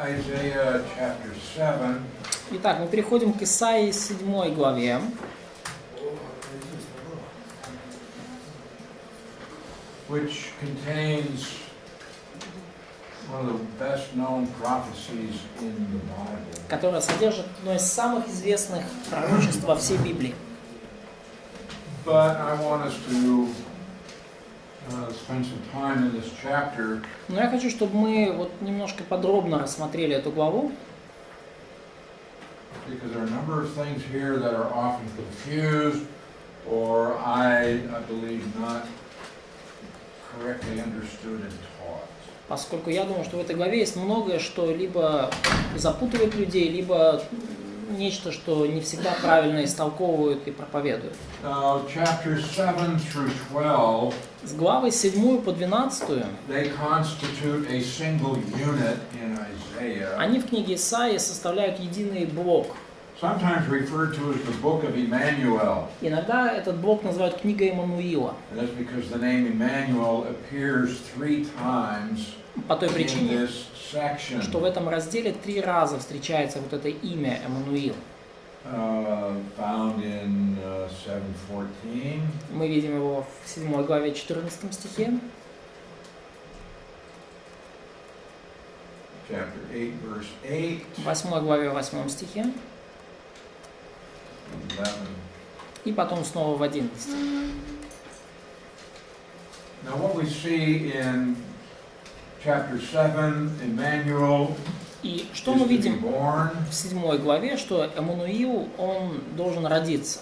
Isaiah chapter 7. Итак, мы переходим к Исаии 7 главе. Which contains one of the best known prophecies in the Bible. Которая содержит одно из самых известных пророчеств во всей Библии. But I want us to spend some time in this chapter. Но я хочу, чтобы мы вот немножко подробно рассмотрели эту главу. Because there are a number of things here that are often confused, or I believe not correctly understood and taught. Поскольку я думаю, что в этой главе есть многое, что либо запутывает людей, либо нечто, что не всегда правильно истолковывают и проповедуют. Chapters 7 through 12, С главы 7 по 12 they constitute a single unit in Isaiah. они в книге Исаии составляют единый блок. Sometimes referred to as the book of Emmanuel. Иногда этот блок называют книгой Иммануила. And that's because the name Emmanuel appears 3 times По той in причине, this section. что в этом разделе 3 раза встречается вот это имя Эммануил. Found in 7:14. Мы видим его в 7 главе 14 стихе, Chapter 8, verse 8. в 8 главе 8 стихе 11. и потом снова в 11. Now what we see in chapter 7, Emmanuel И что is мы to be видим born. в 7 главе, что Эммануил, он должен родиться.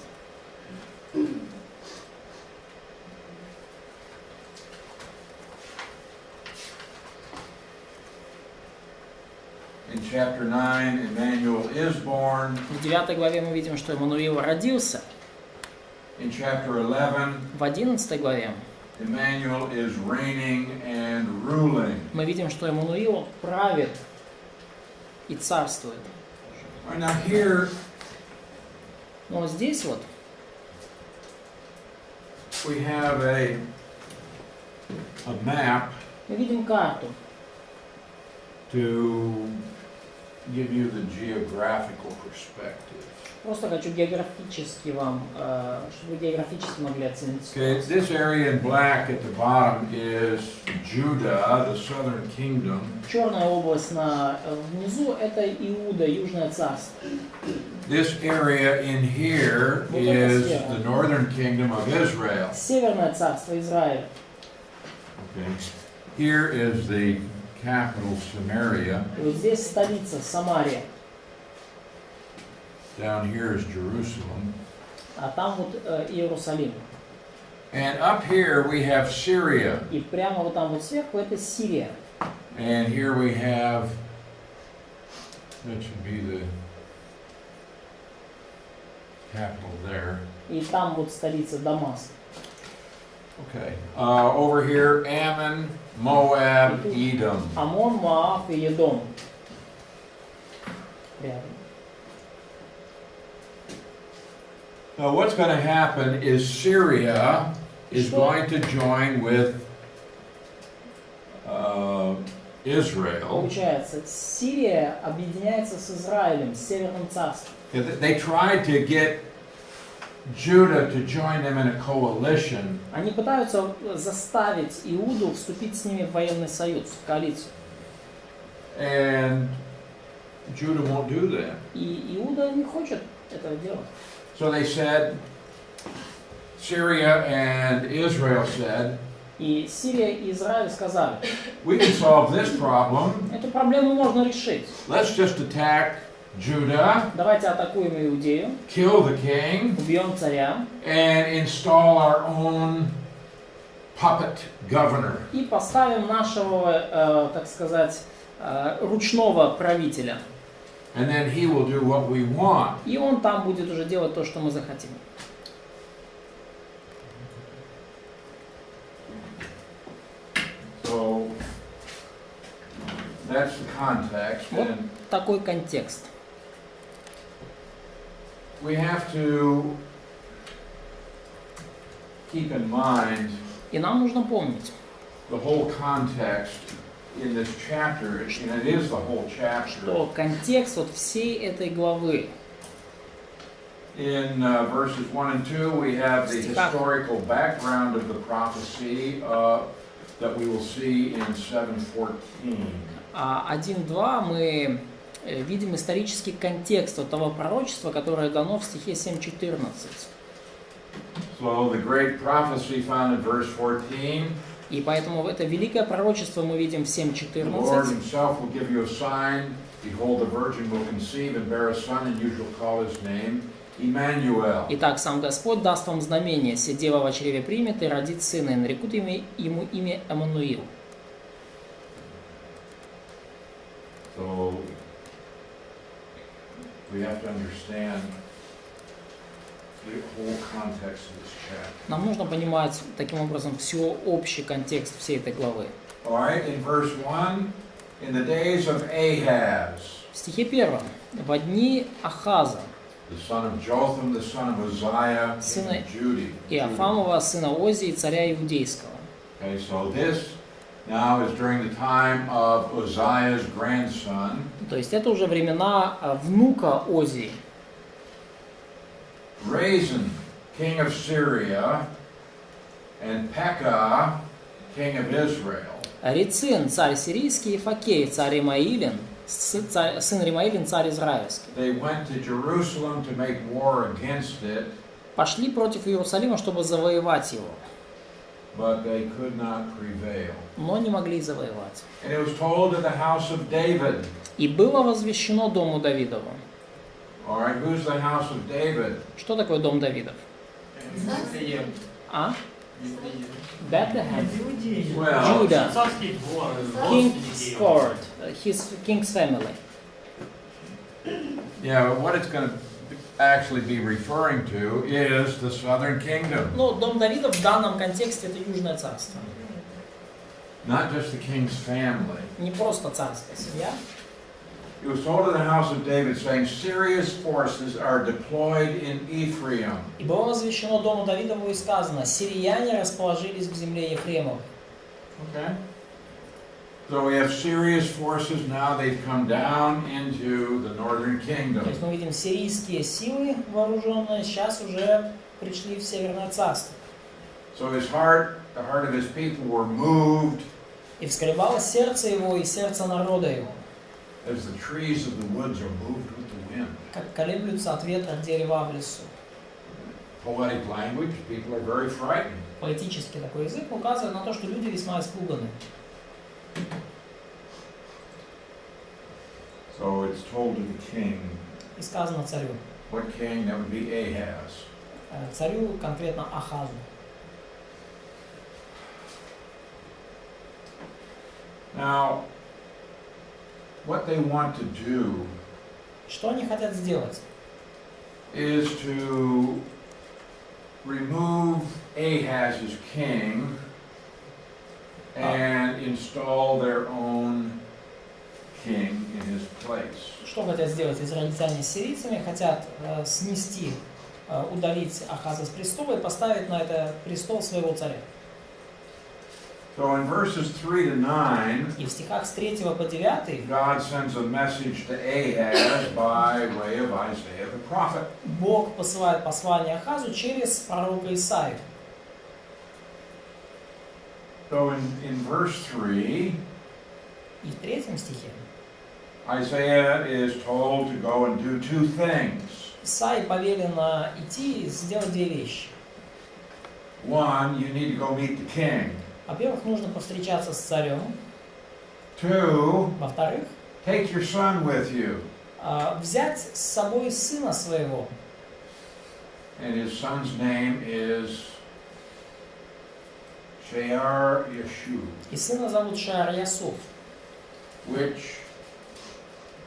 In chapter 9, Emmanuel is born. В 9 главе мы видим, что Эммануил родился. In chapter 11, В 11 главе Emmanuel is reigning and ruling. мы видим, что Эммануил правит и царствует. All right, now here Но здесь вот we have a map мы видим карту, to give you the geographical perspective. Просто хочу географически вам, чтобы вы географически могли оценить Okay, ситуацию. this area in black at the bottom is Judah, the southern kingdom. Черная область внизу – это Иуда, Южное царство. This area in here is the northern kingdom of Israel. Северное царство Израиля. Okay. Here is the capital, Samaria. И вот здесь столица Самария, Down here is Jerusalem. а там вот Иерусалим. And up here we have Syria. И прямо вот там вот сверху это Сирия. And here we have, that should be the capital there. И там вот столица Дамаск. Okay. Over here, Ammon, Moab, Edom. Амон, Моав и Едом. Рядом. Now, what's going to happen is Syria is going to join with Israel. Получается, Сирия объединяется с Израилем, с Северным царством. They tried to get Judah to join them in a coalition. Они пытаются заставить Иуду вступить с ними в военный союз, в коалицию. And Judah won't do that. И Иуда не хочет этого делать. So they said, Syria and Israel said, И Сирия и Израиль сказали, we can solve this problem. эту проблему можно решить. Let's just attack Judah, Давайте атакуем Иудею, kill the king, убьем царя and install our own puppet governor. и поставим нашего, так сказать, ручного правителя. And then he will do what we want. И он там будет уже делать то, что мы захотим. So that's the context. Вот And такой контекст. we have to keep in mind И нам нужно помнить the whole context in this chapter, and it is the whole chapter. Что контекст вот всей этой главы. In verses 1 and 2, we have the historical background of the prophecy that we will see in 7:14. 1-2 мы видим исторический контекст от того пророчества, которое дано в стихе 7:14. So the great prophecy found in verse 14. И поэтому это великое пророчество мы видим в The Lord 7:14. himself will give you a sign. Behold, the virgin will conceive and bear a son, and you shall call his name Emmanuel. Итак, сам Господь даст вам знамение, се дева во чреве примет и родит сына, и нарекут ему имя Эммануил. So we have to understand the whole context of this chapter. Нам нужно понимать таким образом общий контекст всей этой главы. All right, in verse 1, in the days of Ahaz, В стихе 1. Во дни Ахаза, the son of Jotham, the son of Uzziah, сына king of Judah. Иофамова, сына Озии, царя Иудейского. Okay, so this now is during the time of Uzziah's grandson, То есть это уже времена внука Озии. Rezin, king of Syria, and Pekah, king of Israel. Рецин, царь сирийский, и Факей, царь Римаилин, сын Римаилин, царь израильский. They went to Jerusalem to make war against it, Пошли против Иерусалима, чтобы завоевать его, but they could not prevail. но не могли завоевать. And it was told to the house of David. И было возвещено дому Давидову. All right, who's the house of David? Что такое дом Давидов? А? Bethlehem. Well, Judah. Царский двор, King's court. His king's family. yeah, but what it's going to actually be referring to is the southern kingdom, Ну, дом Давидов в данном контексте это Южное царство. not just the king's family. Не просто царская семья. It was told to the house of David, saying, Syria's forces are deployed in Ephraim. И было возвещено дому Давидову и сказано: сирияне расположились в земле Ефремовой. Okay. So we have Syria's forces now, they've come down into the northern То kingdom. есть мы видим сирийские силы вооруженные, сейчас уже пришли в Северное царство. So his heart, the heart of his people were moved И всколебалось сердце его и сердце народа его, as the trees of the woods are moved with the wind. как колеблются от ветра дерева в лесу. Poetic language, people are very frightened. Поэтический такой язык указывает на то, что люди весьма испуганы. So it's told to the king. И сказано царю. What king? That would be Ahaz. Царю, конкретно Ахазу. Now, what they want to do Что они хотят сделать? is to remove Ahaz as king and install their own king in his place. Что хотят сделать израильтяне с сирийцами? Хотят снести, удалить Ахаза с престола и поставить на это престол своего царя. So in verses 3 to 9, И в стихах с 3 по 9 God sends a message to Ahaz by way of Isaiah the prophet. Бог посылает послание Ахазу через пророка Исаию. So in verse 3, И в 3 стихе Isaiah is told to go and do two things. Исаии повелено идти и сделать две вещи. One, you need to go meet the king. Во-первых, нужно повстречаться с царем. Two, Во-вторых, take your son with you. Взять с собой сына своего. And his son's name is Shear-Yashub, И сына зовут Шеар-Ясуф, which,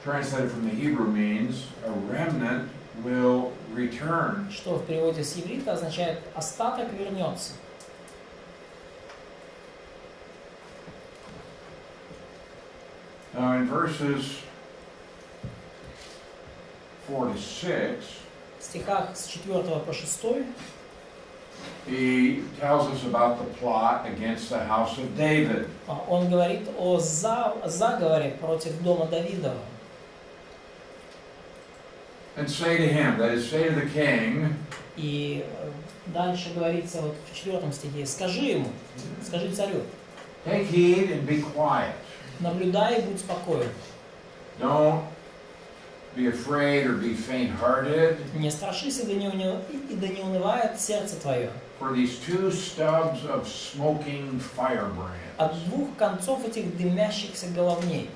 translated from the Hebrew, means a remnant will return. что в переводе с иврита означает «остаток вернется». Now in verses 4 to 6, В стихах с 4 по 6 he tells us about the plot against the house of David. Он говорит о заговоре против дома Давидова. And say to him, that is, say to the king, И дальше говорится вот в 4 стихе, скажи царю, take heed and be quiet. наблюдай и будь спокоен. Don't be afraid or be faint-hearted. Не страшись, и да не унывает сердце твое. For these two stubs of smoking firebrands. От двух концов этих дымящихся головней.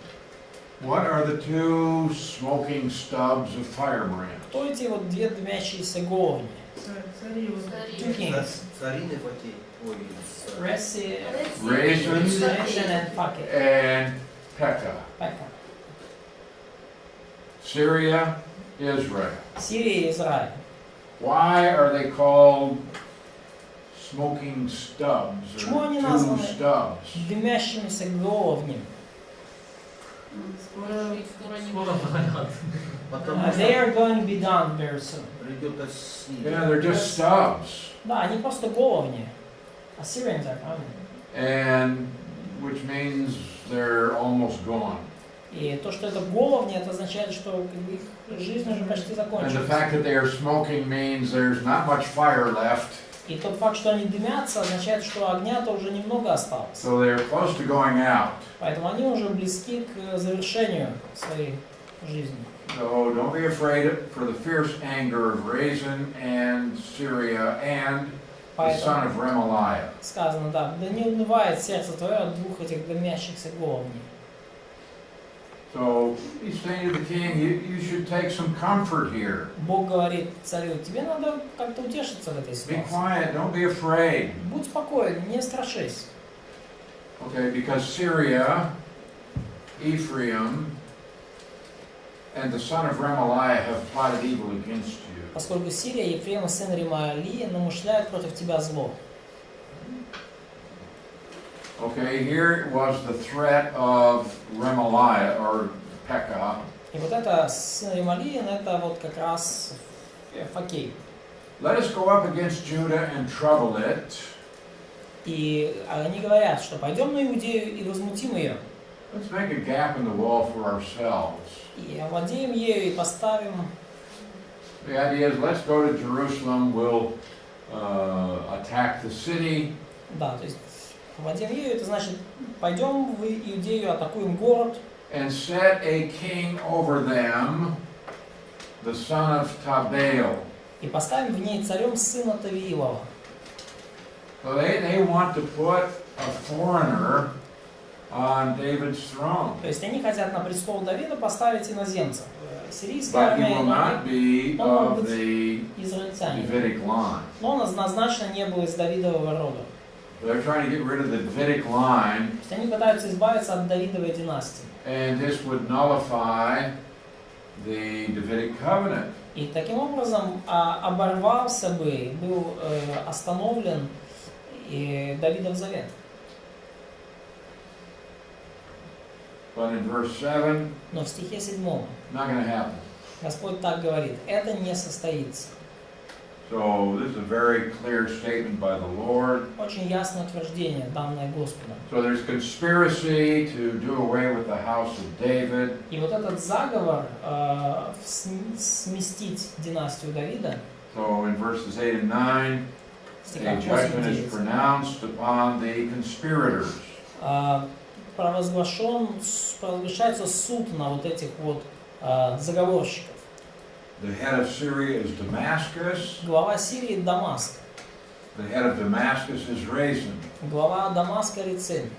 What are the two smoking stubs of firebrands? Кто эти вот две дымящиеся головни? Two kings. Raisins and Pekah. and Pekah. Syria, Israel. Сирия и Израиль. Why are they called smoking stubs Почему or они two названы stubs? дымящимися головнями? They are going to be done very soon. Yeah, they're just stubs. Да, они просто головни. Assyrians are coming. And which means they're almost gone. И то, что это головни, это означает, что как бы, их жизнь уже почти And the закончилась. fact that they are smoking means there's not much fire left. И тот факт, что они дымятся, означает, что огня-то уже немного осталось. So they're close to going out. Поэтому они уже близки к завершению своей жизни. So don't be afraid for the fierce anger of Rezin and Syria and the son of Remaliah. Сказано, да не унывает сердце твое от двух этих дымящихся головней. So he's saying to the king, you should take some comfort here. Бог говорит царю, тебе надо как-то утешиться в этой Be ситуации. quiet, don't be afraid. Будь спокоен, не страшись. Okay, because Syria, Ephraim, and the son of Remaliah have plotted evil against you. Поскольку Сирия, Ефрем и сын Ремалии намышляют против тебя зло. Okay, here was the threat of Remaliah, or Pekah. И вот это сын Ремалии, это вот как раз Факей. Let us go up against Judah and trouble it. И они говорят, что пойдем на Иудею и возмутим ее. Let's make a gap in the wall for ourselves. И овладеем ею и поставим. The idea is, let's go to Jerusalem, we'll attack the city. Да, то есть овладеем ею, это значит, пойдем в Иудею, атакуем город. And set a king over them, the son of Tabeel. И поставим в ней царем сына Тавиилова. So they want to put a foreigner on David's throne. То есть они хотят на престол Давида поставить иноземца. Сирийская But he армия will not be of the израильтянин. Davidic line. Но он однозначно не был из Давидового рода. They're trying to get rid of the Davidic line, То есть они пытаются избавиться от Давидовой династии. and this would nullify the Davidic covenant. И таким образом оборвался бы, был остановлен и Давидов завет. But in verse 7, Но в стихе 7 not going to happen. Господь так говорит, это не состоится. So this is a very clear statement by the Lord. Очень ясное утверждение, данное Господом. So there's conspiracy to do away with the house of David. И вот этот заговор сместить династию Давида, So in verses 8 and 9, в a стихах 8 judgment и is 9, pronounced upon the conspirators. провозглашается суд на вот этих вот заговорщиков. The head of Syria is Damascus. Глава Сирии Дамаск. The head of Damascus is Rezin. Глава Дамаска Рецин.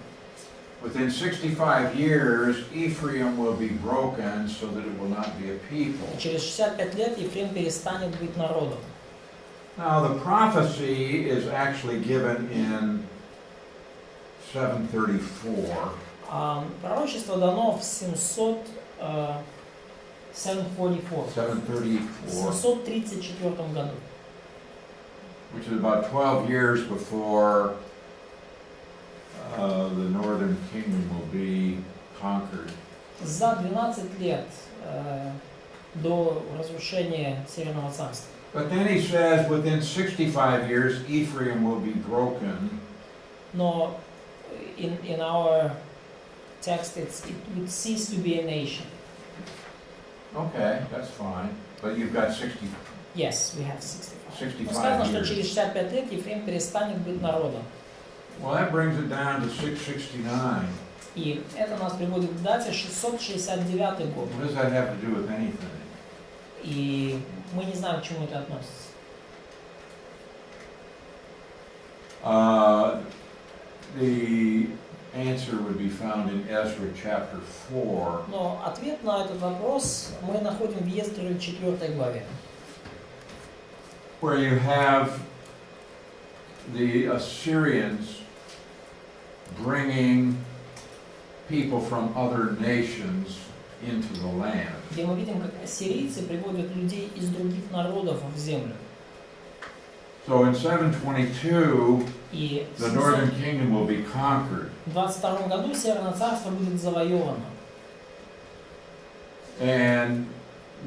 Within 65 years, Ephraim will be broken so that it will not be a people. Через 65 лет Ефрем перестанет быть народом. Now the prophecy is actually given in 734. Пророчество дано в 734 году. Which is about 12 years before the northern kingdom will be conquered. За 12 лет до разрушения Северного царства. But then he says within 65 years Ephraim will be broken. Но in our text it would cease to be a nation. Okay, that's fine. But you've got 60. Yes, we have 65. 65 Сказано, что years. через 65 лет Ефрем перестанет быть народом. Well, that brings it down to 669. И это нас приводит к дате 669 год. What does that have to do with anything? И мы не знаем, к чему это относится. The answer would be found in Ezra chapter 4. Но ответ на этот вопрос мы находим в Ездре 4 главе. Where you have the Assyrians bringing people from other nations into the land. Где мы видим, как ассирийцы приводят людей из других народов в землю. So in 722, И the в northern kingdom will be conquered. 22 году Северное царство будет завоевано. And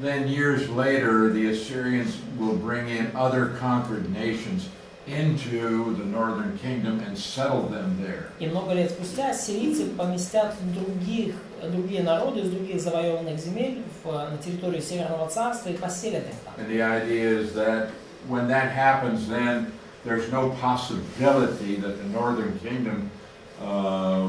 then years later, the Assyrians will bring in other conquered nations into the northern kingdom and settle them there. И много лет спустя ассирийцы поместят другие народы из других завоеванных земель на территорию Северного царства и поселят их там. And the idea is that when that happens, then there's no possibility that the northern kingdom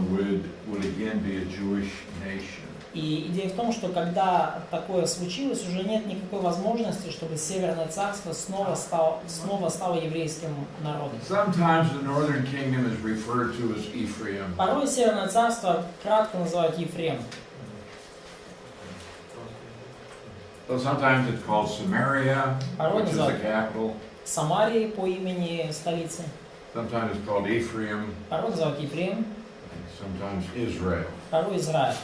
would again be a Jewish nation. И идея в том, что когда такое случилось, уже нет никакой возможности, чтобы Северное царство снова стало еврейским народом. Sometimes the northern kingdom is referred to as Ephraim. Порой Северное царство кратко называют Ефрем. So sometimes it's called Samaria, Порой which is the называют capital. Самарией по имени столицы. Sometimes it's called Ephraim. Порой называют Ефрем. And sometimes Israel. Порой Израиль.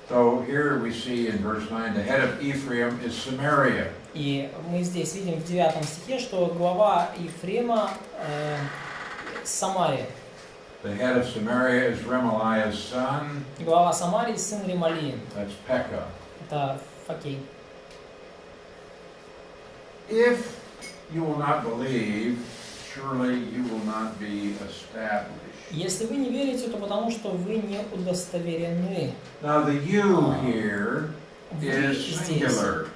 So here we see in verse 9, the head of Ephraim is Samaria. И мы здесь видим в 9 стихе, что глава Ефрема Самария. The head of Samaria is Remaliah's son. Глава Самарии сын Ремалиин. That's Pekah. Это Факей. If you will not believe, surely you will not be established. Если вы не верите, то потому что вы не удостоверены. Now the you here Вы is здесь singular.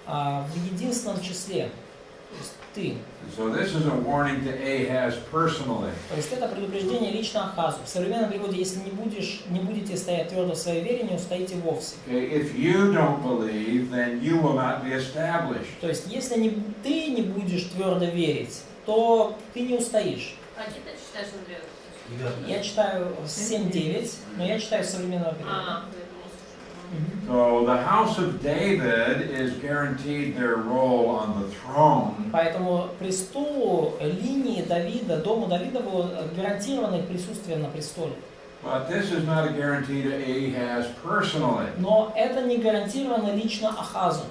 в единственном числе. То есть ты. So this is a warning to Ahaz personally. То есть это предупреждение лично Ахазу. В современном переводе, если не будете стоять твердо в своей вере, не устоите вовсе. Okay, if you don't believe, then you will not be established. То есть если ты не будешь твердо верить, то ты не устоишь. А где ты читаешь, Андрей? Я читаю 7:9, но я читаю современного перевода. So the house of David is guaranteed their role on the throne. Поэтому престолу линии Давида, дому Давида было гарантировано их присутствие на престоле. But this is not a guarantee to Ahaz personally. Но это не гарантировано лично Ахазу.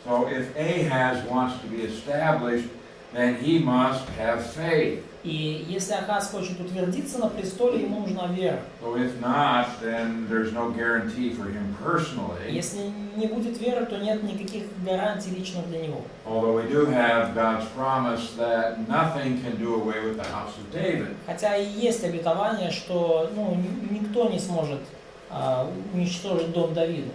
So if Ahaz wants to be established, then he must have faith. И если Ахаз хочет утвердиться на престоле, ему нужна вера. So if not, then there's no guarantee for him personally. Если не будет веры, то нет никаких гарантий лично для него. Although we do have God's promise that nothing can do away with the house of David. Хотя и есть обетование, что никто не сможет уничтожить дом Давида.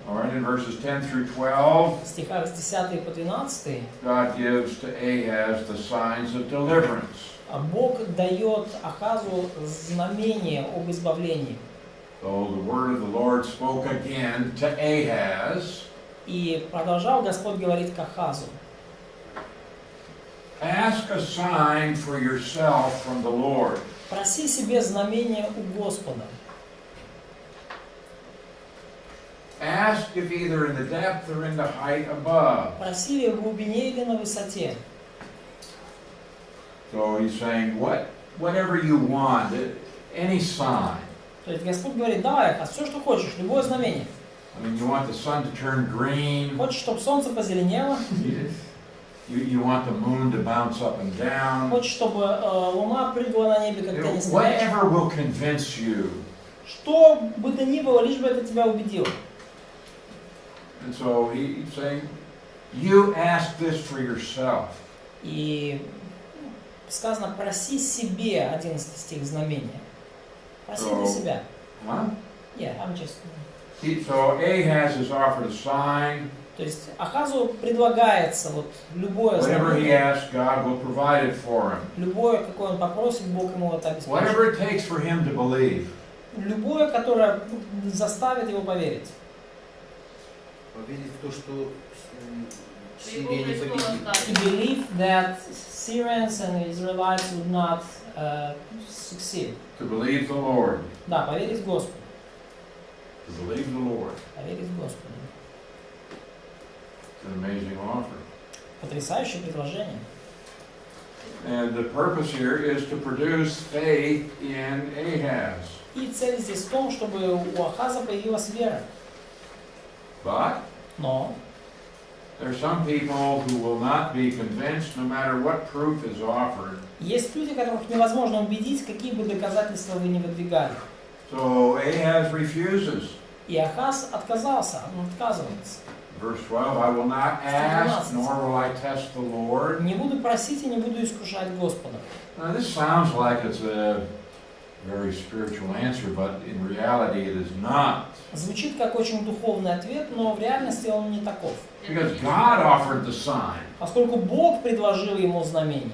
All right, in verses 10 through 12, В стихах с 10 по 12 God gives to Ahaz the signs of deliverance. Бог дает Ахазу знамение об избавлении. So the word of the Lord spoke again to Ahaz. И продолжал Господь говорить к Ахазу. Ask a sign for yourself from the Lord. Проси себе знамение у Господа. Ask if either in the depth or in the height above. Проси ли в глубине или на высоте. So he's saying, whatever you want, any sign. То есть Господь говорит, давай, Ахаз, все, что хочешь, любое знамение. I mean, you want the sun to turn green. Хочешь, чтобы солнце позеленело. You want the moon to bounce up and down. Хочешь, чтобы луна прыгала на небе, как теннисный мяч. Whatever will convince you что бы то ни было, лишь бы это тебя убедило. And so he's saying, you ask this for yourself. И сказано, проси себе, 11 стих, знамения. Проси для себя. Huh? Yeah, I'm just... So Ahaz is offered a sign. То есть Ахазу предлагается вот любое Whatever he знамение, asks, God will provide it for him. любое, какое он попросит, Бог ему это обеспечит. Whatever it takes for him to believe. Любое, которое заставит его поверить. Поверить в то, что Сирия не победит. To believe that Syrians and Israelites would not succeed. To believe the Lord. Да, поверить Господу. To believe the Lord. Поверить Господу. It's an amazing offer. Потрясающее предложение. And the purpose here is to produce faith in Ahaz. И цель здесь в том, чтобы у Ахаза появилась вера. But Но there are some people who will not be convinced no matter what proof is offered. есть люди, которых невозможно убедить, какие бы доказательства вы ни выдвигали. So Ahaz refuses. И Ахаз отказался, он отказывается. Verse 12, I will not ask, nor will I test the Lord. Не буду просить и не буду искушать Господа. Now, this sounds like it's a very spiritual answer, but in reality it is not. Звучит как очень духовный ответ, но в реальности он не таков. Because God offered the sign. Поскольку Бог предложил ему знамение.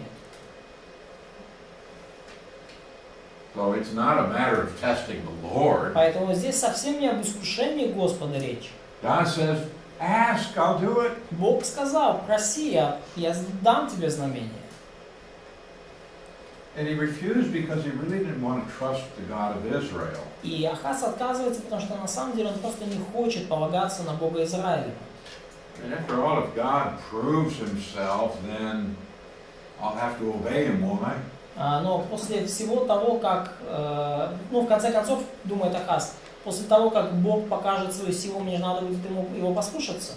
So it's not a matter of testing the Lord. Поэтому здесь совсем не об искушении Господа речь. God says, ask, I'll do it. Бог сказал, проси, я дам тебе знамение. And he refused because he really didn't want to trust the God of Israel. И Ахаз отказывается, потому что на самом деле он просто не хочет полагаться на Бога Израиля. And after all, if God proves himself, then I'll have to obey him, won't I? Но после всего того, как, в конце концов, думает Ахаз, после того, как Бог покажет свою силу, мне же надо будет его послушаться.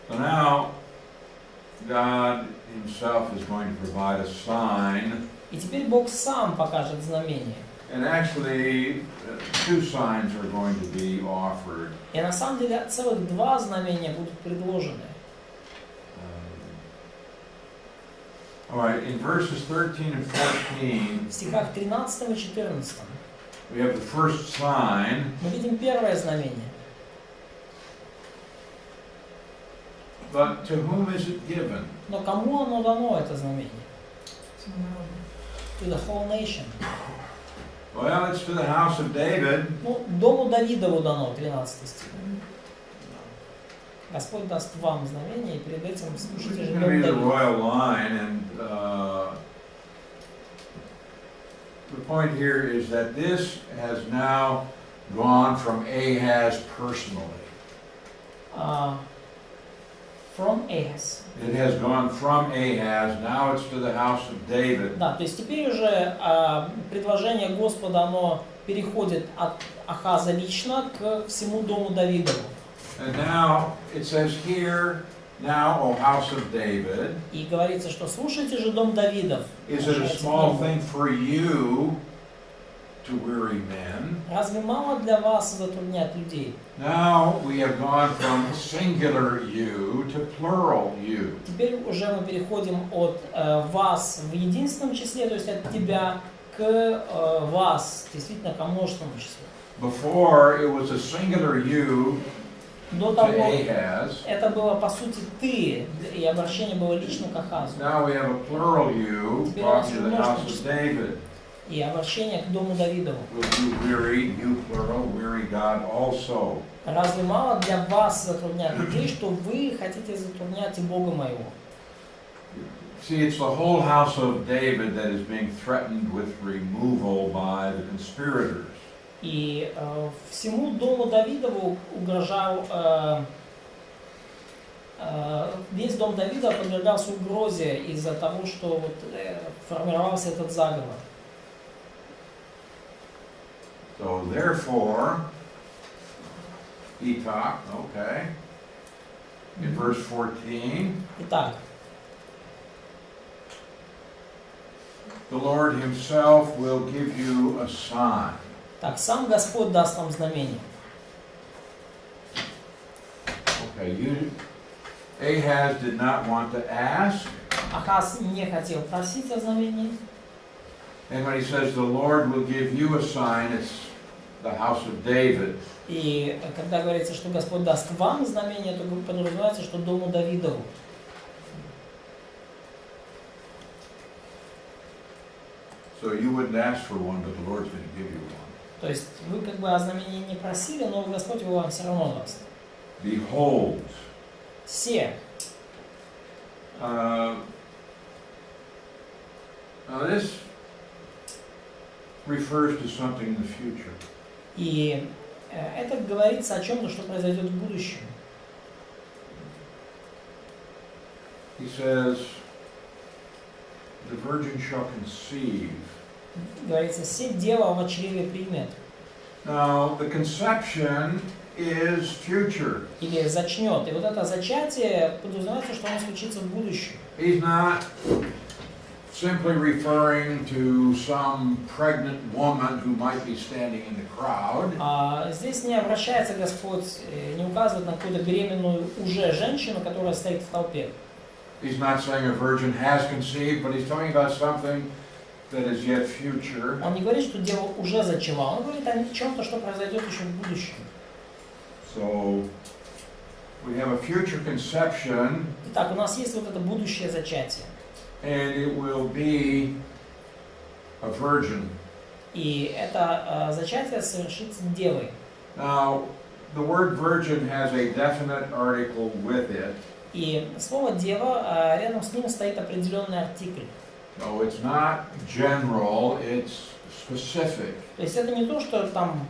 So now, God himself is going to provide a sign. И теперь Бог сам покажет знамение. And actually, two signs are going to be offered. И на самом деле целых два знамения будут предложены. All right, in verses 13 and 14, В стихах 13 и 14 we have the first sign. мы видим первое знамение. But to whom is it given? Но кому оно дано, это знамение? To the whole nation. Well, it's to the house of David. Дому Давидову дано, 13 стих. Господь даст вам знамение, и перед этим слушайте же It's дом going to be the Давида. royal line, and the point here is that this has now gone from Ahaz personally. From Ahaz. It has gone from Ahaz, now it's to the house of David. Да, то есть теперь уже предложение Господа, оно переходит от Ахаза лично к всему дому Давидову. And now it says here, now, O house of David, И говорится, что слушайте же дом Давидов. is it a small thing for you to weary men? Разве мало для вас затруднять людей? Now we have gone from singular you to plural you. Теперь уже мы переходим от вас в единственном числе, то есть от тебя, к вас, действительно, ко множественному числу. Before it was a singular you До to того Ahaz. это было по сути ты, и обращение было лично к Ахазу. Now we have a plural you talking to the house of David. И обращение к дому Давидову. Will you weary, you plural, weary God also? Разве мало для вас затруднять людей, что вы хотите затруднять и Бога моего? See, it's the whole house of David that is being threatened with removal by the conspirators. И всему дому Давидову угрожал, весь дом Давида подвергался угрозе из-за того, что вот, формировался этот заговор. So therefore, he talked, okay, in verse 14, Итак, the Lord himself will give you a sign. Так, сам Господь даст вам знамение. Okay, Ahaz did not want to ask. Ахаз не хотел просить о знамении. And when he says the Lord will give you a sign, it's the house of David. И когда говорится, что Господь даст вам знамение, то подразумевается, что дому Давидову. So you wouldn't ask for one, but the Lord's going to give you one. То есть вы как бы о знамении не просили, но Господь его вам все равно даст. Behold. Все. Now this refers to something in the future. И это говорится о чем-то, что произойдет в будущем. He says, the virgin shall conceive. Говорится, все дева в чреве примет. Now, the conception is future. Или зачнет. И вот это зачатие подразумевается, что оно случится в будущем. He's not simply referring to some pregnant woman who might be standing in the crowd. Здесь не обращается Господь, не указывает на какую-то беременную уже женщину, которая стоит в толпе. He's not saying a virgin has conceived, but he's talking about something that is yet future. Он не говорит, что дева уже зачала, он говорит о чем-то, что произойдет еще в будущем. So we have a future conception. Итак, у нас есть вот это будущее зачатие. And it will be a virgin. И это зачатие совершится девой. Now, the word virgin has a definite article with it. И слово дева, рядом с ним стоит определенный артикль. So it's not general, it's specific. То есть это не то, что там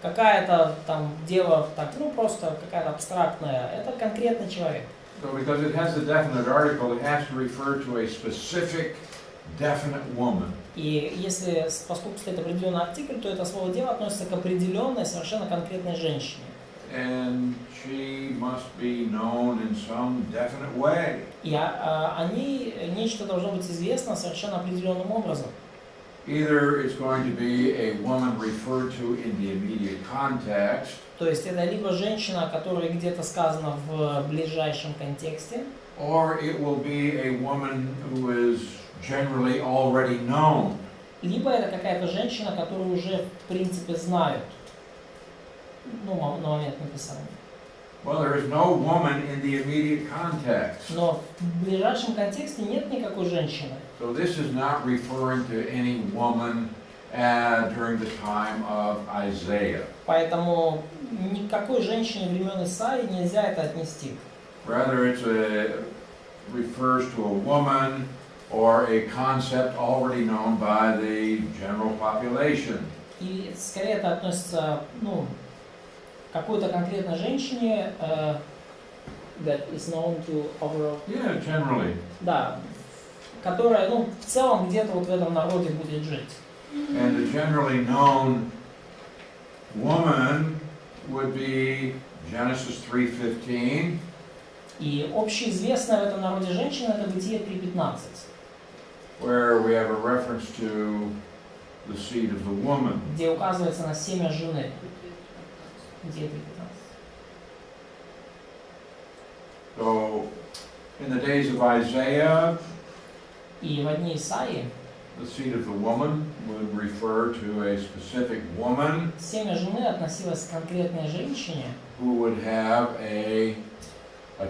какая-то там дева, так, ну просто какая-то абстрактная, это конкретный человек. So because it has a definite article, it has to refer to a specific, definite woman. И если, поскольку стоит определенный артикль, то это слово дева относится к определенной, совершенно конкретной женщине. And she must be known in some definite way. И о ней нечто должно быть известно совершенно определенным образом. Either it's going to be a woman referred to in the immediate context, То есть это либо женщина, о которой где-то сказано в ближайшем контексте, or it will be a woman who is generally already known. либо это какая-то женщина, которую уже в принципе знают. Ну, на момент написания. Well, there is no woman in the immediate context. Но в ближайшем контексте нет никакой женщины. So this is not referring to any woman during the time of Isaiah. Поэтому никакой женщине времен Исаии нельзя это отнести. Rather, refers to a woman or a concept already known by the general population. И скорее это относится, ну, к какой-то конкретной женщине, that is known to overall. Yeah, generally. Да, которая, ну, в целом где-то вот в этом народе будет жить. And the generally known woman would be Genesis 3:15. И общеизвестная в этом народе женщина это Бытие 3:15. Where we have a reference to the seed of the woman. Где указывается на семя жены. Бытие 3:15. So, in the days of Isaiah, И в дни Исаии the seed of the woman would refer to a specific woman семя жены относилось к конкретной женщине, who would have a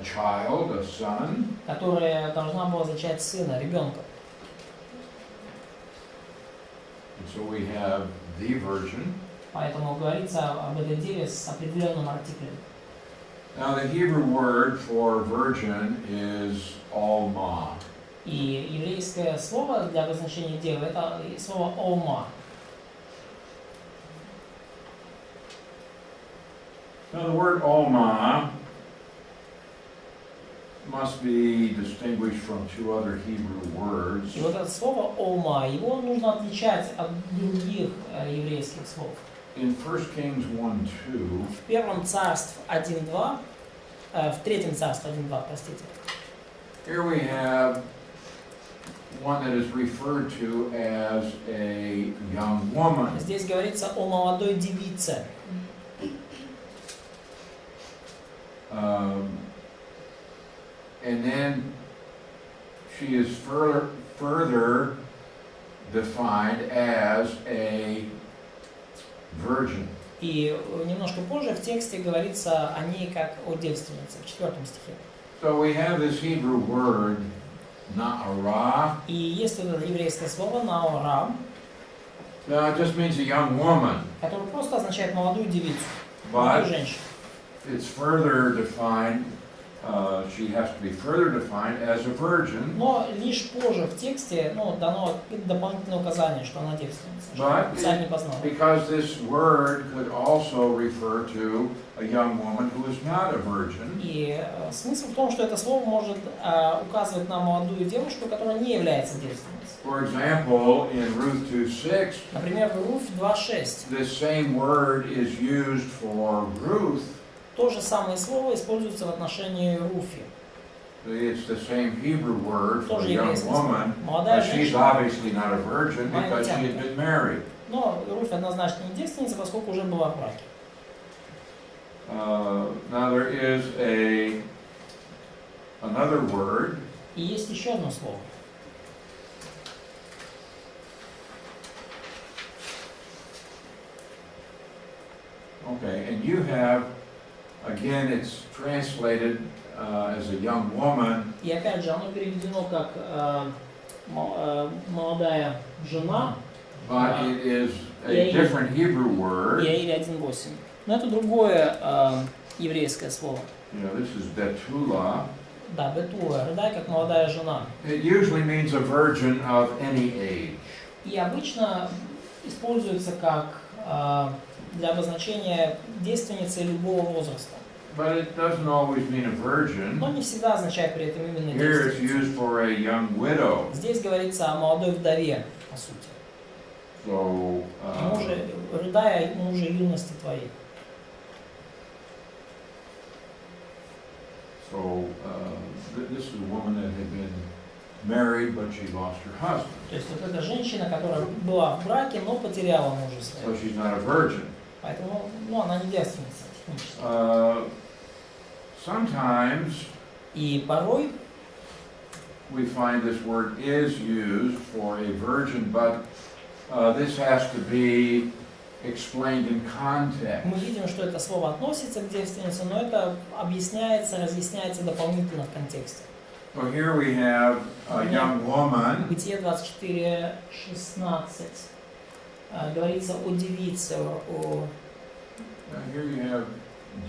child, a son. которая должна была зачать сына, ребенка. And so we have the virgin. Поэтому говорится об этой деве с определенным артиклем. Now the Hebrew word for virgin is alma. И еврейское слово для обозначения девы это слово «олма». Now the word alma must be distinguished from two other Hebrew words. И вот это слово «олма», его нужно отличать от других еврейских слов. In 1 Kings 1:2, В первом Царств 1:2, в третьем Царств 1:2, простите. here we have one that is referred to as a young woman. Здесь говорится о молодой девице. And then she is further defined as a virgin. И немножко позже в тексте говорится о ней как о девственнице, в 4 стихе. So we have this Hebrew word, na'ara. И есть вот это еврейское слово «наора», It just means a young woman, которое просто означает молодую девицу, but молодую женщину. it's further defined, she has to be further defined as a virgin. Но лишь позже в тексте дано дополнительное указание, что она девственница, что But царь не познал. because this word could also refer to a young woman who is not a virgin. И смысл в том, что это слово может указывать на молодую девушку, которая не является девственницей. For example, in Ruth 2:6, Например, в Руфь 2:6 this same word is used for Ruth. то же самое слово используется в отношении Руфи. It's the same Hebrew word for a Тоже young еврейское слово. woman, Молодая but she's женщина. obviously not a virgin because she had been married. Но Руфь однозначно не девственница, поскольку уже была в браке. Now there is another word. И есть еще одно слово. Okay, and you have, again, it's translated as a young woman, И опять же, оно переведено как молодая жена, but it is a different Hebrew word. Иаиль 1:8. Но это другое еврейское слово. You know, this is betula. Да, бетуа, рыдай как молодая жена. It usually means a virgin of any age. И обычно используется как для обозначения девственницы любого возраста. But it doesn't always mean a virgin. Но не всегда означает при этом именно Here it's девственницу. used for a young widow. Здесь говорится о молодой вдове, по сути. So, Рыдая мужа юности твоей. This is a woman that had been married, but she lost her husband. То есть вот эта женщина, которая была в браке, но потеряла мужа So своего. she's not a virgin. Поэтому, она не девственница технически. Sometimes И порой we find this word is used for a virgin, but this has to be explained in context. мы видим, что это слово относится к девственнице, но это объясняется, разъясняется дополнительно в контексте. So here we have a young woman. Бытие 24:16 говорится о девице, о... Here you have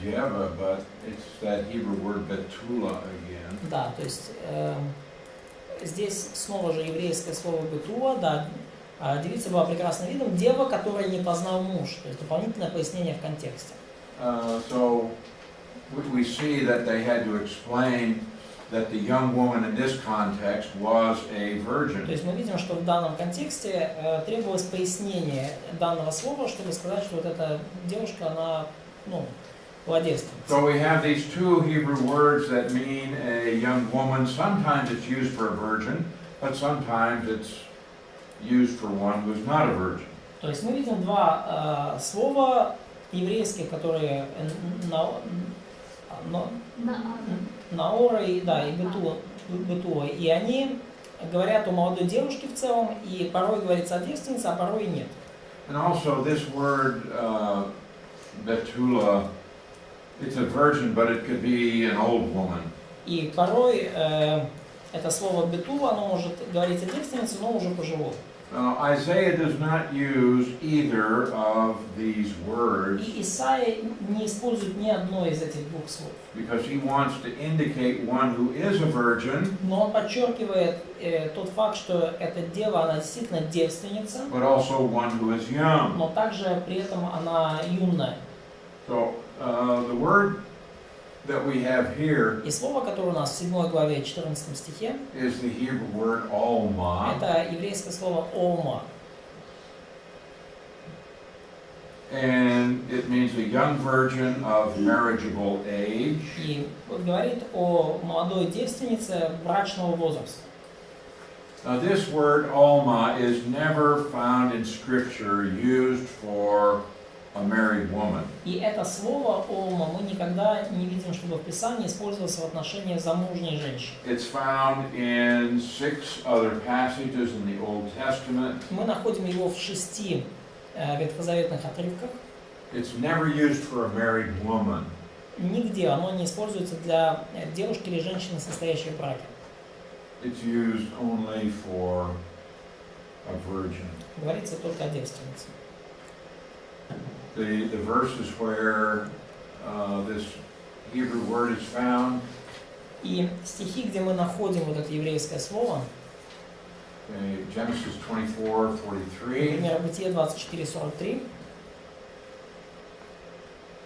Jeva, but it's that Hebrew word betula again. Да, то есть здесь снова же еврейское слово бетуа, да, девица была прекрасным видом, дева, которая не познал муж, то есть дополнительное пояснение в контексте. So we see that they had to explain that the young woman in this context was a То virgin. есть мы видим, что в данном контексте требовалось пояснение данного слова, чтобы сказать, что вот эта девушка, она, была девственницей. So we have these two Hebrew words that mean a young woman. Sometimes it's used for a virgin, but sometimes it's used for one who's not a virgin. То есть мы видим два слова еврейских, которые наора и бетуа, и они говорят о молодой девушке в целом, и порой говорится о девственнице, а порой и нет. And also this word betula, it's a virgin, but it could be an old woman. И порой это слово бетуа, оно может говорить о девственнице, но уже пожилой. Isaiah does not use either of these words И Исаия не использует ни одной из этих двух слов. because he wants to indicate one who is a virgin, Но он подчеркивает тот факт, что эта дева, она действительно девственница, but also one who is young. но также при этом она юная. So the word that we have here И слово, которое у нас в 7 главе 14 стихе, is the Hebrew word alma, это еврейское слово «олма». and it means a young virgin of marriageable age. И говорит о молодой девственнице брачного возраста. Now this word Alma is never found in Scripture used for a married woman. И это слово «олма» мы никогда не видим, чтобы в Писании использовалось в отношении замужней женщины. It's found in 6 other passages in the Old Testament. Мы находим его в 6 ветхозаветных отрывках. It's never used for a married woman. Нигде оно не используется для девушки или женщины, состоящей в браке. It's used only for a virgin. Говорится только о девственнице. The verses where this Hebrew word is found. И стихи, где мы находим вот это еврейское слово, Genesis 24:43. например, Бытие 24:43,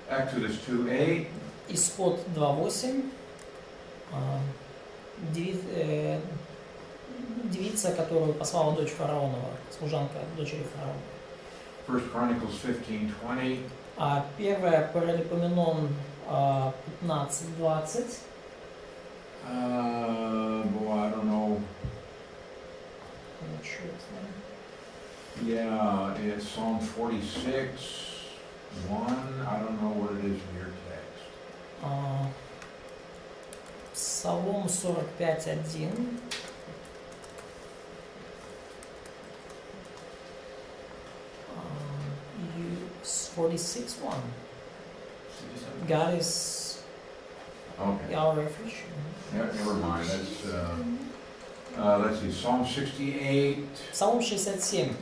Exodus 2:8. Исход 2:8, девица, которую послала дочь фараонова, служанка дочери фараона. 1 Chronicles 15:20. А первое Паралипоменон 15:20. Boy, I don't know. Yeah, it's Psalm 46:1. I don't know what it is in your text. Псалом 45:1. 46:1. God is Okay. our refuge. Never mind. That's let's see. Psalm 68. Псалом 67,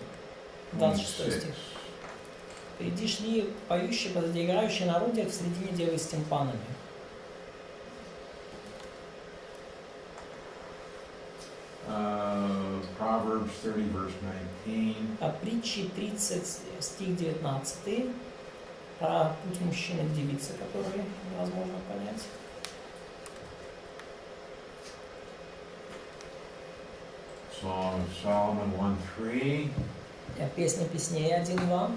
26 26. стих. Впереди шли поющие, подоиграющие на орудиях в середине девы с тимпанами. Proverbs 30 verse 19. Притчи 30, стих 19, про путь мужчины к девице, который невозможно понять. Song of Solomon 1:3. Песня песней 1:2.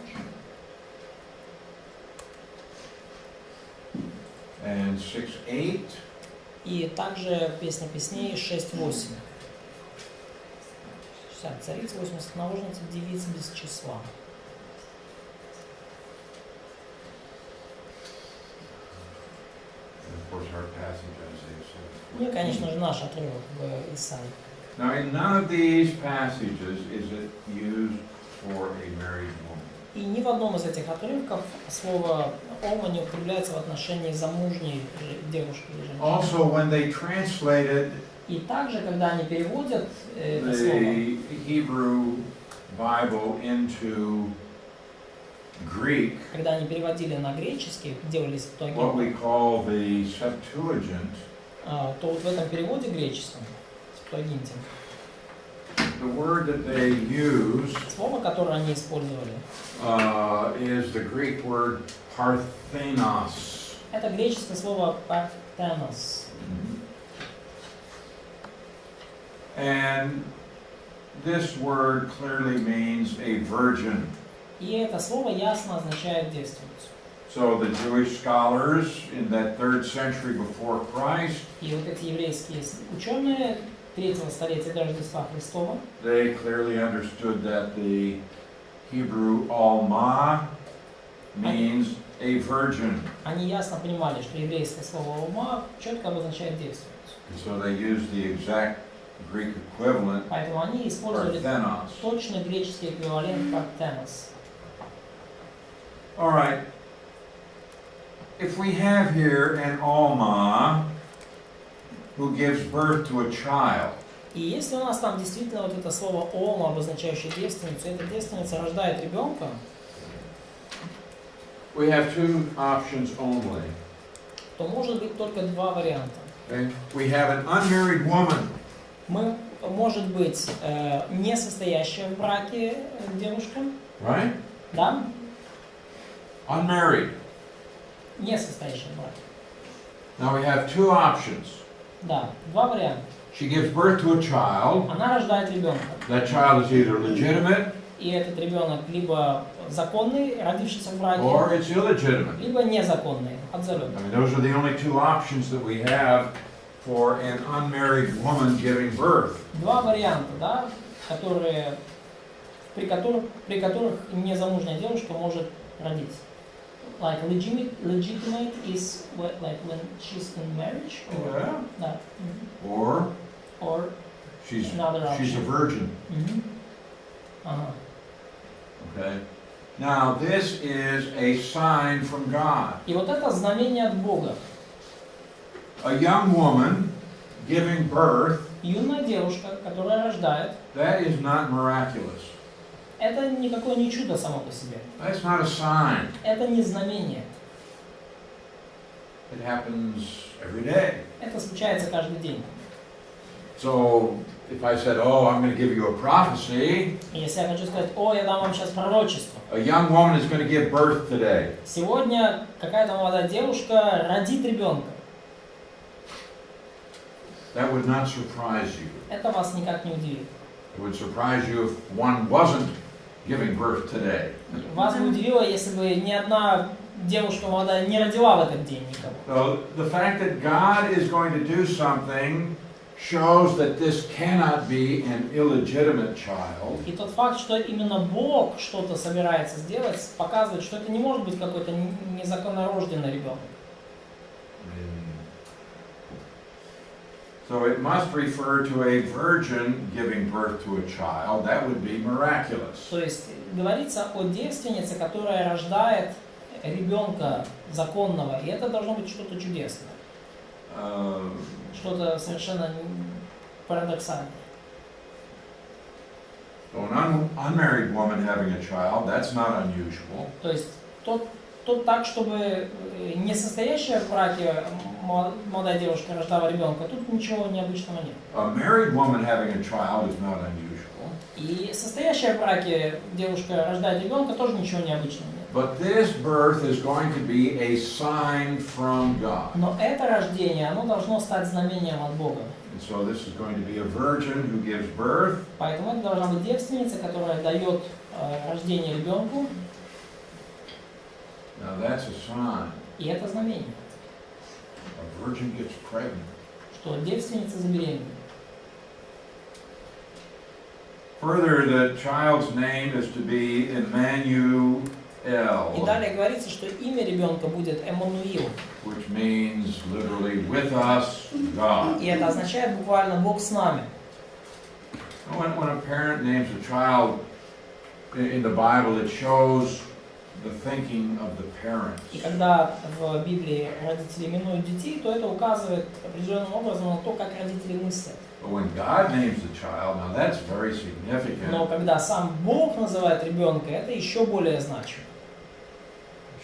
And 6:8. И также песня песней 6:8. Царица 80, наложница девиц без числа. Ну и, конечно же, наш отрывок в Исаии. Now, in none of these passages is it used for a married woman. И ни в одном из этих отрывков слово «ома» не употребляется в отношении замужней девушки или женщины. Also, when they translated И также, когда они переводят это the слово, Hebrew Bible into Greek, когда они переводили на греческий, делали what we септуагинту, call the Septuagint, то вот в этом переводе греческом, септуагинте, the word that they use слово, которое они использовали, is the Greek word parthenos. это греческое слово «парthenos». And this word clearly means a virgin. И это слово ясно означает девственницу. So the Jewish scholars in that 3rd century before Christ, И вот эти еврейские ученые 3-го столетия до Рождества Христова, they clearly understood that the Hebrew Alma means a virgin. они ясно понимали, что еврейское слово «ума» четко обозначает девственницу. And so they used the exact Greek equivalent, Поэтому они использовали parthenos. точный греческий эквивалент «парthenos». All right. If we have here an Alma who gives birth to a child, И если у нас там действительно вот это слово «ома», обозначающее девственницу, эта девственница рождает ребенка, we have 2 options only. то может быть только 2 варианта. Okay? We have an unmarried woman. Мы, может быть, не состоящая в браке девушка, Right? да? Unmarried. Не состоящая в браке. Now we have 2 options. Да, 2 варианта. She gives birth to a child. Она рождает ребенка. That child is either legitimate И этот ребенок либо законный, родившийся в браке, or it's illegitimate. либо незаконный, I абсолютно. mean, those are the only 2 options that we have for an unmarried woman giving birth. Два варианта, да, при которых незамужняя девушка может родить. Like legitimate is like when she's in marriage. Yeah. Да. Or she's another a virgin. Ага. Okay. Now this is a sign from God. И вот это знамение от Бога. A young woman giving birth. Юная девушка, которая рождает. That is not miraculous. Это никакое не чудо само по себе. That's not a sign. Это не знамение. It happens every day. Это случается каждый день. So if I said, "Oh, I'm going to give you a prophecy," Если я хочу сказать, я дам вам сейчас пророчество. a young woman is going to give birth today. Сегодня какая-то молодая девушка родит ребенка. That would not surprise you. Это вас никак не удивит. It would surprise you if one wasn't giving birth today. Вас бы удивило, если бы ни одна девушка молодая не родила в этот день никого. So the fact that God is going to do something shows that this cannot be an illegitimate child. И тот факт, что именно Бог что-то собирается сделать, показывает, что это не может быть какой-то незаконнорожденный ребенок. So it must refer to a virgin giving birth to a child. That would be miraculous. То есть говорится о девственнице, которая рождает ребенка законного, и это должно быть что-то чудесное. Что-то совершенно парадоксальное. So an unmarried woman having a child, that's not unusual. То есть тот так, чтобы не состоящая в браке молодая девушка рождала ребенка, тут ничего необычного нет. A married woman having a child is not unusual. И состоящая в браке девушка рождает ребенка, тоже ничего необычного нет. But this birth is going to be a sign from God. Но это рождение, оно должно стать знамением от Бога. And so this is going to be a virgin who gives birth. Поэтому это должна быть девственница, которая дает рождение ребенку. Now that's a sign. И это знамение, A virgin gets pregnant. что девственница забеременеет. Further, the child's name is to be Emmanuel, И далее говорится, что имя ребенка будет Эммануил. which means literally with us, God. И это означает буквально Бог с нами. When a parent names a child in the Bible, it shows the thinking of the parents. И когда в Библии родители именуют детей, то это указывает определенным образом на то, как родители мыслят. But when God names the child, now that's very significant. Но когда сам Бог называет ребенка, это еще более значимо.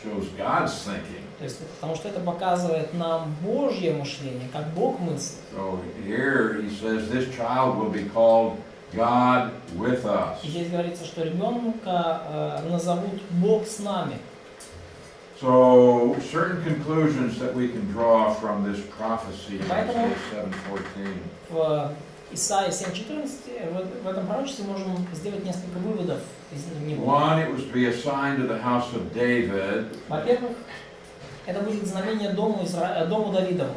It shows God's thinking. То есть, потому что это показывает нам Божье мышление, как Бог мыслит. So here he says this child will be called God with us. И здесь говорится, что ребенка назовут Бог с нами. So certain conclusions that we can draw from this prophecy in Поэтому Isaiah 7:14. В Исаии 7:14 в этом пророчестве можем сделать несколько выводов из него. One, it was to be a sign to the house of David. Во-первых, это будет знамение дому Давидову.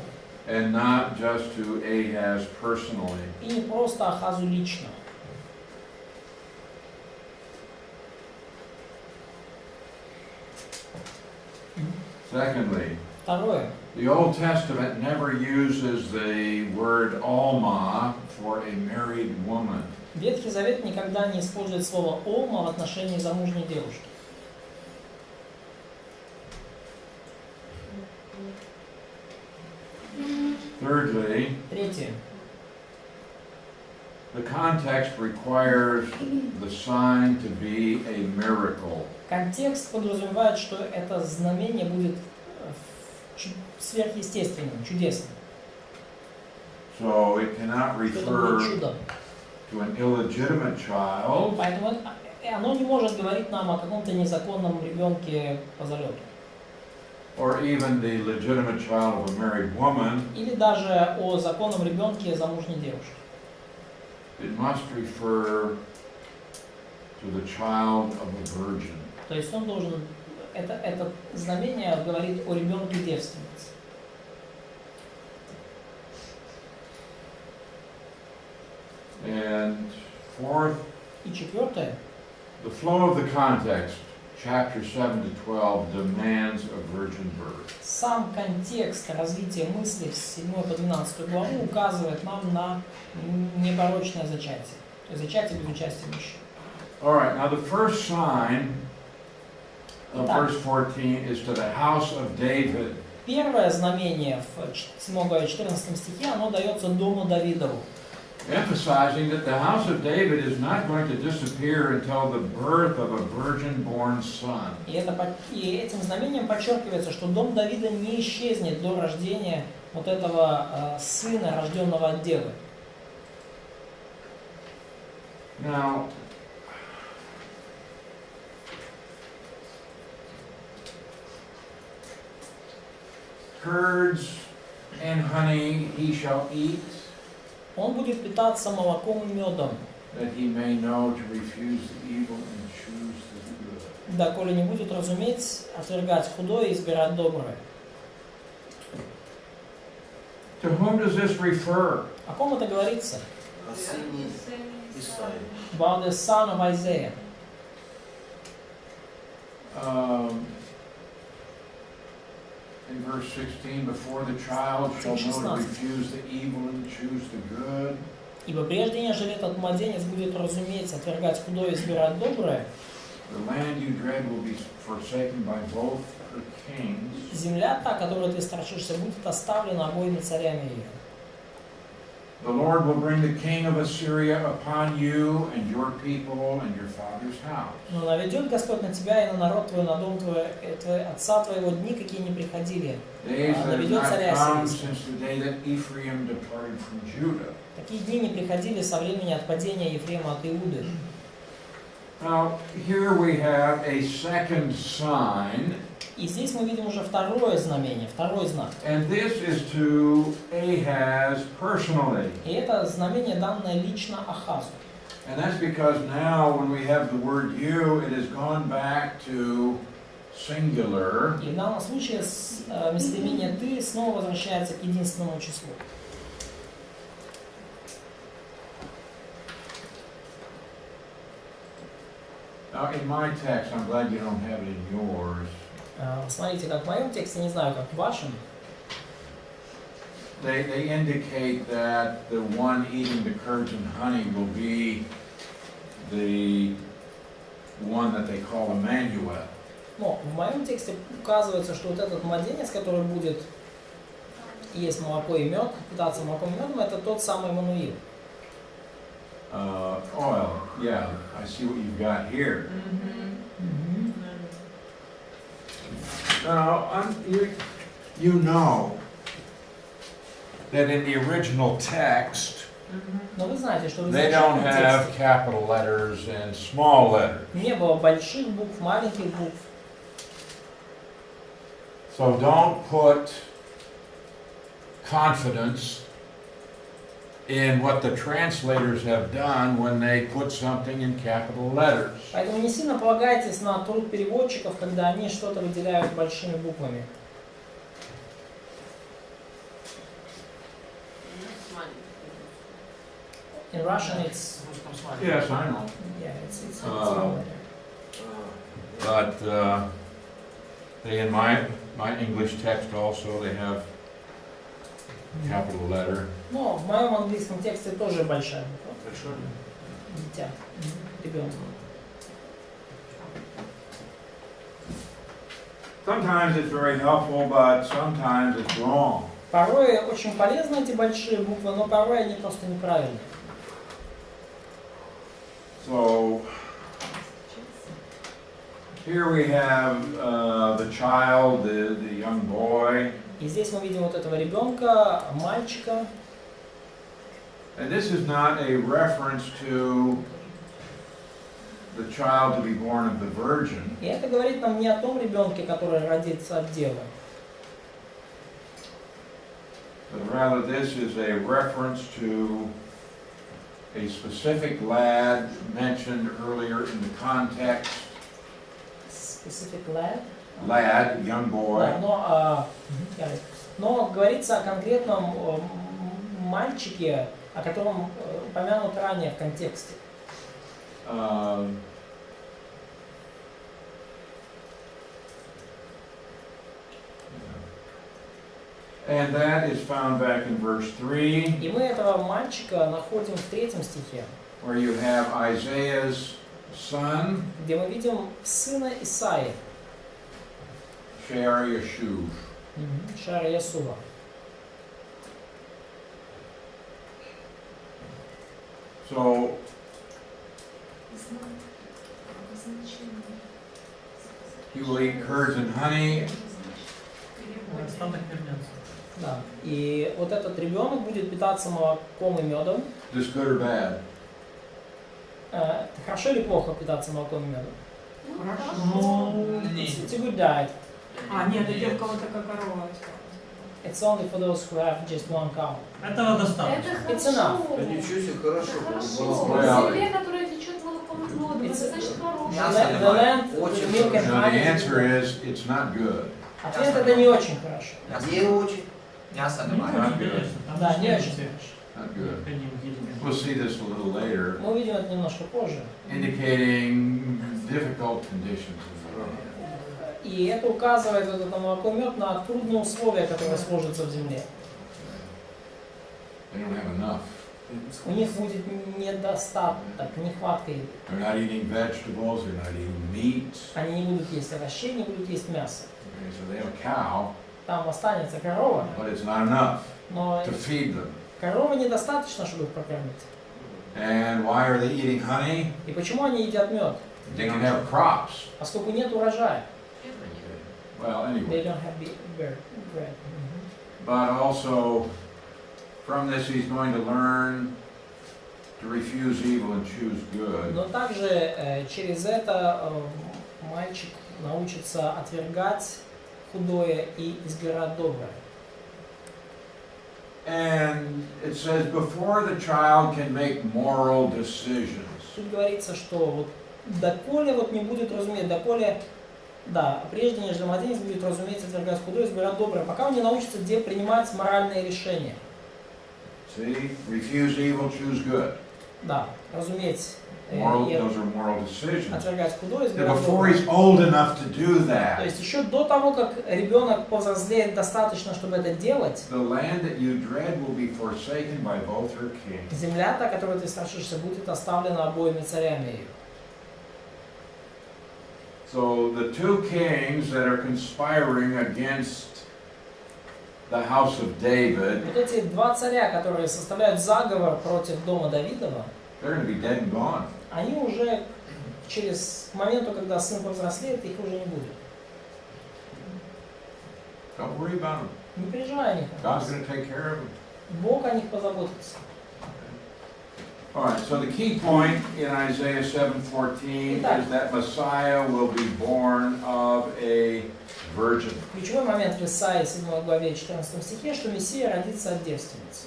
And not just to Ahaz personally. И не просто Ахазу лично. Secondly, Второе. the Old Testament never uses the word Alma for a married woman. Ветхий Завет никогда не использует слово «олма» в отношении замужней девушки. Thirdly, Третье. the context requires the sign to be a miracle. Контекст подразумевает, что это знамение будет сверхъестественным, чудесным. So it cannot Что это будет refer чудом. to an illegitimate child. Поэтому оно не может говорить нам о каком-то незаконном ребенке по залету. Or even the legitimate child of a married woman. Или даже о законном ребенке замужней девушки. It must refer to the child of a virgin. То есть он должен, это знамение говорит о ребенке девственницы. Fourth, И четвертое. the flow of the context, chapter 7 to 12, demands a virgin birth. Сам контекст развития мысли с 7 по 12 главу указывает нам на непорочное зачатие. То есть зачатие без участия мужчин. All right, now the first sign of Итак. verse 14 is to the house of David. Первое знамение в 7 главе 14 стихе, оно дается дому Давидову. Emphasizing that the house of David is not going to disappear until the birth of a virgin-born son. И этим знамением подчеркивается, что дом Давида не исчезнет до рождения вот этого сына, рожденного от девы. Now, curds and honey he shall eat, Он будет питаться молоком и медом, that he may know to refuse the evil and choose the good. доколе не будет разуметь отвергать худое и избирать доброе. To whom does this refer? О ком это говорится? О сыне Исаии. About the son of Isaiah. In verse 16, before the child shall know to refuse the evil and choose the good. Ибо прежде, нежели этот младенец будет разуметь отвергать худое и избирать доброе, The land you dread will be forsaken by both her kings. земля та, которую ты страшишься, будет оставлена обоими царями ее. The Lord will bring the king of Assyria upon you and your people and your father's house. Но наведет Господь на тебя и на народ твой, на дом твой, отца твоего дни, какие не приходили. Days that have Наведет not царя come ассирийского. since the day that Ephraim departed from Judah. Такие дни не приходили со времени отпадения Ефрема от Иуды. Now, here we have a second sign, И здесь мы видим уже второе знамение, второй знак. and this is to Ahaz personally. И это знамение, данное лично Ахазу. And that's because now when we have the word you, it has gone back to singular. И в данном случае местоимение «ты» снова возвращается к единственному числу. Now, in my text, I'm glad you don't have it in yours. Смотрите, как в моем тексте, не знаю, как в вашем. They indicate that the one eating the curds and honey will be the one that they call Emmanuel. Но в моем тексте указывается, что вот этот младенец, который будет есть молоко и мед, питаться молоком и медом, это тот самый Иммануил. Yeah, I see what you've got here. Now, you know that in the original text, Но вы знаете, что в they don't изначальном have тексте capital letters and small letters. не было больших букв, маленьких букв. So don't put confidence in what the translators have done when they put something in capital letters. Поэтому не сильно полагайтесь на труд переводчиков, когда они что-то выделяют большими буквами. In Russian it's Yes, I know. yeah, it's small letter. But they, in my English text also, they have capital letter. Но в моем английском тексте тоже большая буква. Большой? Дитя, ребенок. Sometimes it's very helpful, but sometimes it's wrong. Порой очень полезны эти большие буквы, но порой они просто неправильные. So here we have the child, the young boy. И здесь мы видим вот этого ребенка, мальчика. And this is not a reference to the child to be born of the virgin. И это говорит нам не о том ребенке, который родится от девы. But rather this is a reference to a specific lad mentioned earlier in the context. Specific lad? Lad, young boy. Да, но говорится о конкретном мальчике, о котором упомянут ранее в контексте. And that is found back in verse 3, И мы этого мальчика находим в 3 стихе, where you have Isaiah's son, где мы видим сына Исаии, Shear-Yashuv. Шара Ясува. So, he will eat curds and honey. Да. И вот этот ребенок будет питаться молоком и медом. Is this good or bad? Это хорошо или плохо питаться молоком и медом? It's a good diet. А, нет, это у кого-то как корова. It's only for those who have just one cow. Этого достаточно. It's enough. Да ничего себе, хорошо. Земля, которая течет молоком и медом, это значит хорошая. The land, the milk and So the honey. answer is, it's not good. Ответ это не очень хорошо. Не очень. Мясо Не добавить. очень, конечно. Там Да, же не нет очень всех хорошо. Not good. необходимых We'll see this a little later, Мы увидим это немножко позже. indicating difficult conditions in the world. И это указывает вот это молоко и мед на трудные условия, которые сложатся в земле. They don't have enough. У них будет недостаток, нехватка еды. They're not eating vegetables, they're not eating meat. Они не будут есть овощей, не будут есть мясо. Okay, so they have a cow, Там останется корова, but it's not enough но to feed them. коровы недостаточно, чтобы их прокормить. And why are they eating honey? И почему они едят мед? They don't have crops. Поскольку нет урожая. Well, They anyway. don't have bread. But also, from this he's going to learn to refuse evil and choose good. Но также через это мальчик научится отвергать худое и избирать доброе. And it says, before the child can make moral decisions. Тут говорится, что вот доколе вот не будет разуметь, доколе, да, прежде нежели младенец будет разуметь отвергать худое и избирать доброе, пока он не научится где принимать моральные решения. See? Refuse evil, choose good. Да, разуметь Moral, и those are moral decisions. отвергать худое и And избирать before доброе. he's old enough to do То that, есть еще до того, как ребенок повзрослеет достаточно, чтобы это делать, the land that you dread will be forsaken by both her kings. земля, та, которой ты страшишься, будет оставлена обоими царями ее. So the two kings that are conspiring against the house of David, Вот эти два царя, которые составляют заговор против дома Давидова, they're going to be dead and gone. они уже к моменту, когда сын повзрослеет, их уже не будет. Don't worry about them. Не переживай о них. God's going to take care of them. Бог о них позаботится. All right, so the key point in Isaiah 7:14 is that Messiah will be born of a virgin. Ключевой момент в Исаии 7 главе 14 стихе, что Мессия родится от девственницы.